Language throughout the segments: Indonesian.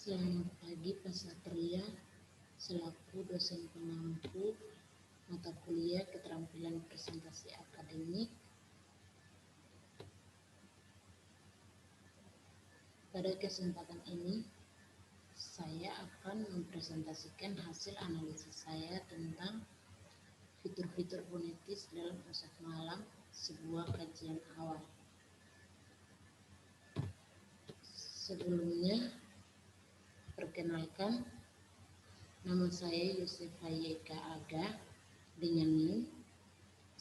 Selamat pagi Pak Satria, selaku dosen pengampu mata kuliah keterampilan presentasi akademik. Pada kesempatan ini, saya akan mempresentasikan hasil analisis saya tentang fitur-fitur fonetis dalam Osok Malam, sebuah kajian awal. Sebelumnya, perkenalkan, nama saya Yosefa YK Aga dengan NIM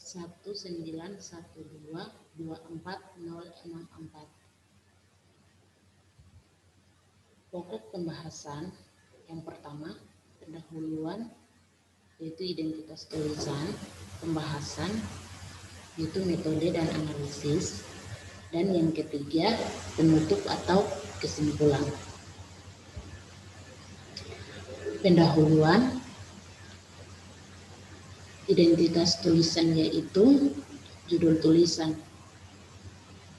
191224064. Pokok pembahasan yang pertama, pendahuluan, yaitu identitas tulisan, pembahasan, yaitu metode dan analisis, dan yang ketiga, penutup atau kesimpulan. Pendahuluan, identitas tulisan yaitu judul tulisan.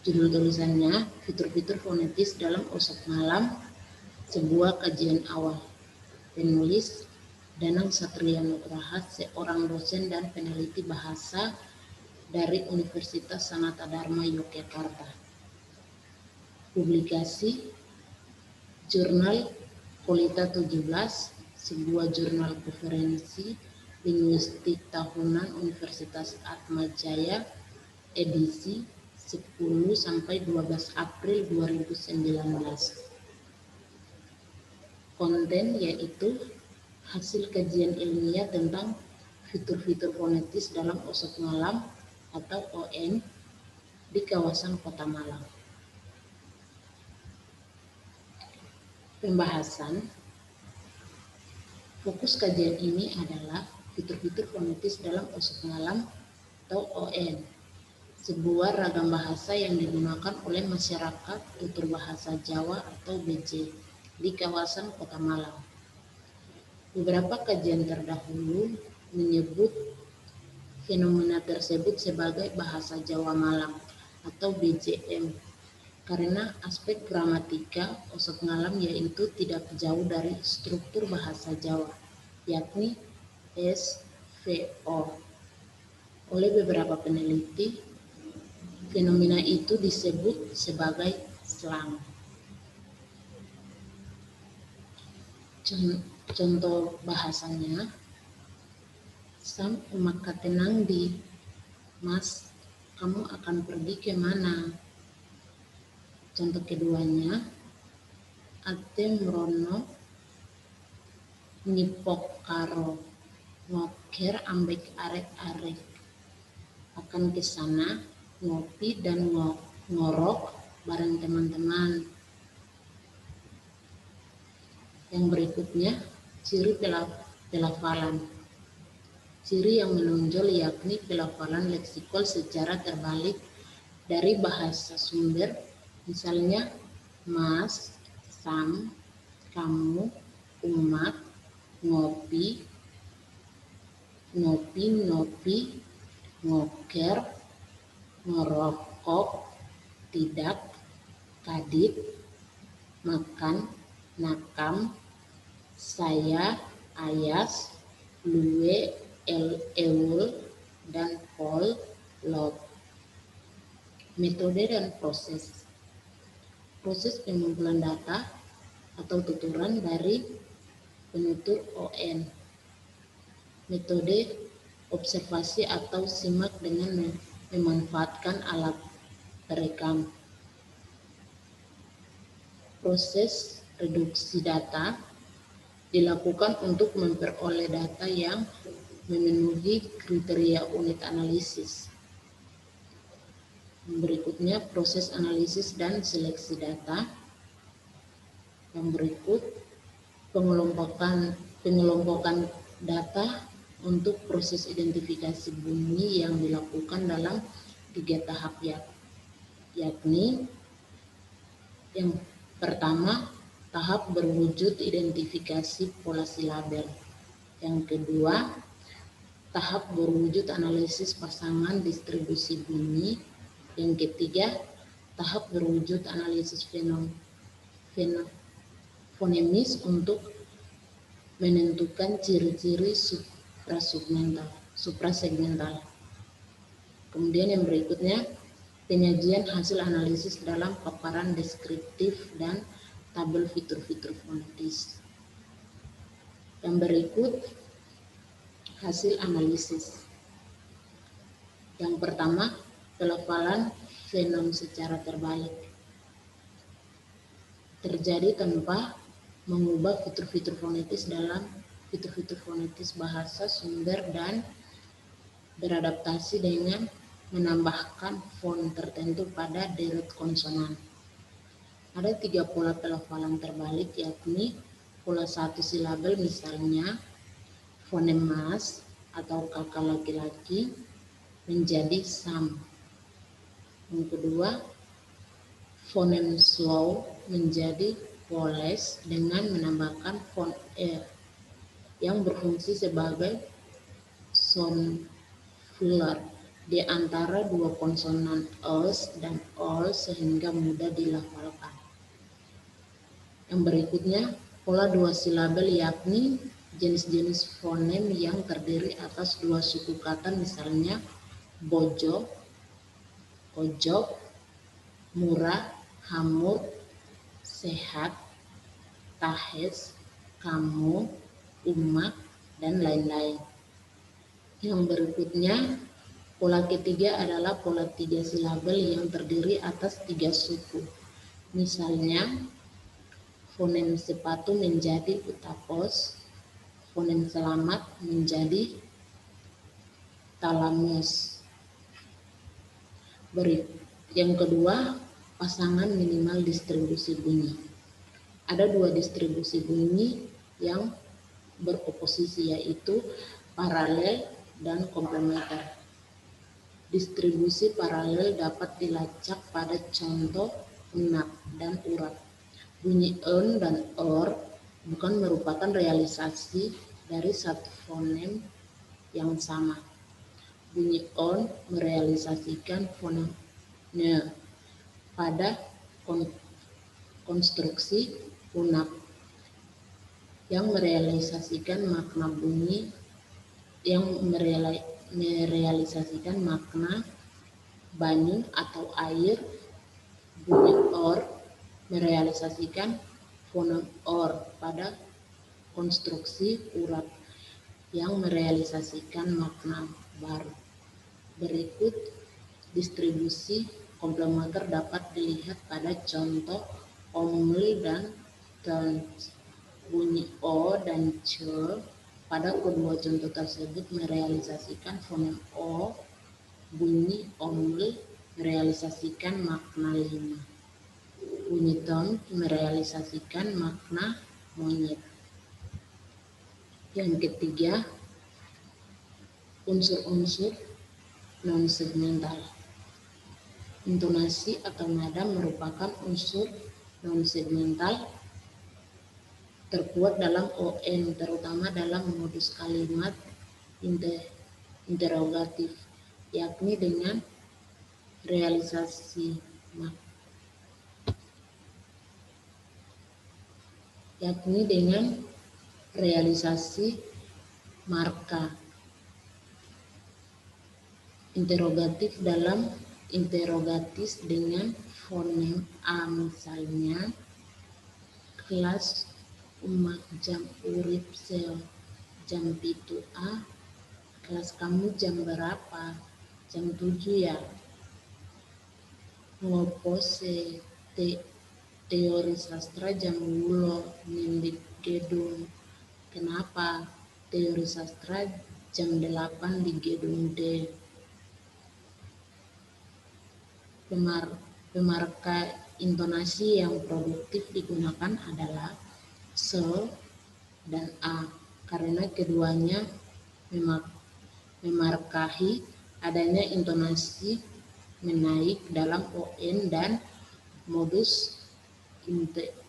Judul tulisannya, fitur-fitur fonetis dalam Osok Malam, sebuah kajian awal. Penulis Danang Satria Nugraha, seorang dosen dan peneliti bahasa dari Universitas Sanata Dharma Yogyakarta. Publikasi Jurnal Polita 17, sebuah jurnal konferensi linguistik tahunan Universitas Atmajaya, edisi 10-12 April 2019. Konten yaitu hasil kajian ilmiah tentang fitur-fitur fonetis dalam Osok Malam atau ON di kawasan Kota Malang. Pembahasan. Fokus kajian ini adalah fitur-fitur fonetis dalam Osok Malam atau ON, sebuah ragam bahasa yang digunakan oleh masyarakat tutur bahasa Jawa atau BJ di kawasan Kota Malang. Beberapa kajian terdahulu menyebut fenomena tersebut sebagai bahasa Jawa Malang atau BJM karena aspek gramatika Osok Malam yaitu tidak jauh dari struktur bahasa Jawa, yakni SVO. Oleh beberapa peneliti, fenomena itu disebut sebagai slang. Contoh bahasanya, Sam umak katenang di Mas, kamu akan pergi ke mana? Contoh keduanya, ate merono nyipok karo ngoker ambek arek-arek, akan ke sana ngopi dan ngorok bareng teman-teman. Yang berikutnya, ciri pelafalan. Ciri yang menonjol yakni pelafalan leksikal secara terbalik dari bahasa sumber, misalnya mas, sam, kamu, umat, ngopi, nopi, ngoker, ngerokok, tidak, kadit, makan, nakam, saya, ayas, luwe, eul, dan pol, lot. Metode dan proses. Proses pengumpulan data atau tuturan dari penutur ON. Metode observasi atau simak dengan memanfaatkan alat perekam. Proses reduksi data dilakukan untuk memperoleh data yang memenuhi kriteria unit analisis. Berikutnya proses analisis dan seleksi data. Yang berikut pengelompokan data untuk proses identifikasi bunyi yang dilakukan dalam 3 tahap yakni yang pertama, tahap berwujud identifikasi pola silabel. Yang kedua, tahap berwujud analisis pasangan distribusi bunyi. Yang ketiga, tahap berwujud analisis fonemis untuk menentukan ciri-ciri suprasegmental. Kemudian yang berikutnya, penyajian hasil analisis dalam paparan deskriptif dan tabel fitur-fitur fonetis. Yang berikut hasil analisis. Yang pertama, pelafalan fenom secara terbalik. Terjadi tanpa mengubah fitur-fitur fonetis dalam fitur-fitur fonetis bahasa sumber dan beradaptasi dengan menambahkan font tertentu pada deret konsonan. Ada 3 pola pelafalan terbalik, yakni pola 1 silabel, misalnya fonem mas atau kakak laki-laki menjadi sam. Yang kedua, fonem slow menjadi poles dengan menambahkan font R yang berfungsi sebagai sound filler di antara dua konsonan os dan ol sehingga mudah dilafalkan. Yang berikutnya, pola 2 silabel, yakni jenis-jenis fonem yang terdiri atas 2 suku kata, misalnya bojo, ojok, murah, hamur, sehat, tahes, kamu, umak, dan lain-lain. Yang berikutnya, pola ketiga adalah pola 3 silabel yang terdiri atas 3 suku. Misalnya, fonem sepatu menjadi utapos, fonem selamat menjadi talamus. Yang kedua, pasangan minimal distribusi bunyi. Ada 2 distribusi bunyi yang beroposisi, yaitu paralel dan komplementer. Distribusi paralel dapat dilacak pada contoh enak dan urat. Bunyi en dan or bukan merupakan realisasi dari satu fonem yang sama. Bunyi on merealisasikan fonem ne pada konstruksi unak yang merealisasikan makna bunyi merealisasikan makna banyu atau air. Bunyi or merealisasikan fonem or pada konstruksi urat yang merealisasikan makna baru. Berikut distribusi komplementer dapat dilihat pada contoh omel dan tens. Bunyi o dan c pada kedua contoh tersebut merealisasikan fonem o. Bunyi omel merealisasikan makna 5. Bunyi ton merealisasikan makna monyet. Yang ketiga, unsur-unsur non-segmental. Intonasi atau nada merupakan unsur non-segmental terkuat dalam on, terutama dalam modus kalimat interogatif, yakni dengan realisasi marka. Interogatif dalam interogatis dengan fonem a, misalnya kelas umak jam urip sel jam 7 a, kelas kamu jam berapa? Jam 7 ya. Ngopo se teori sastra jam wulo nindit gedung. Kenapa? Teori sastra jam 8 di gedung D. Pemarka intonasi yang produktif digunakan adalah se dan a, karena keduanya memarkahi adanya intonasi menaik dalam on dan modus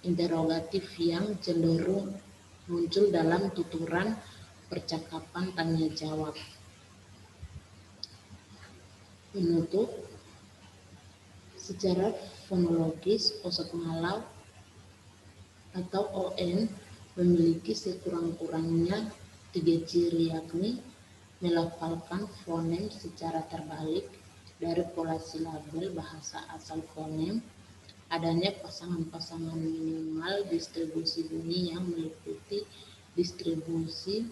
interogatif yang cenderung muncul dalam tuturan percakapan tanya jawab. Penutup, secara fonologis Osok Malau atau ON memiliki sekurang-kurangnya 3 ciri, yakni melafalkan fonem secara terbalik dari pola silabel bahasa asal fonem, adanya pasangan-pasangan minimal distribusi bunyi yang meliputi distribusi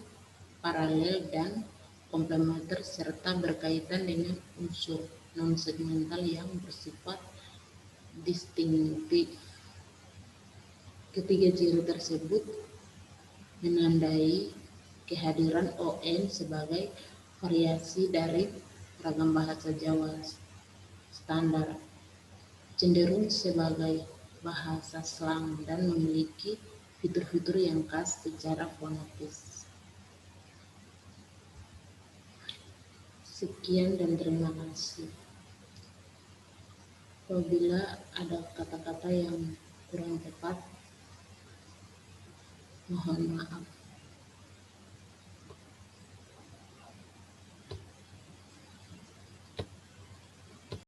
paralel dan komplementer serta berkaitan dengan unsur non-segmental yang bersifat distintif. Ketiga ciri tersebut menandai kehadiran ON sebagai variasi dari ragam bahasa Jawa standar, cenderung sebagai bahasa slang dan memiliki fitur-fitur yang khas secara fonetis. Sekian dan terima kasih. Apabila ada kata-kata yang kurang tepat, mohon maaf.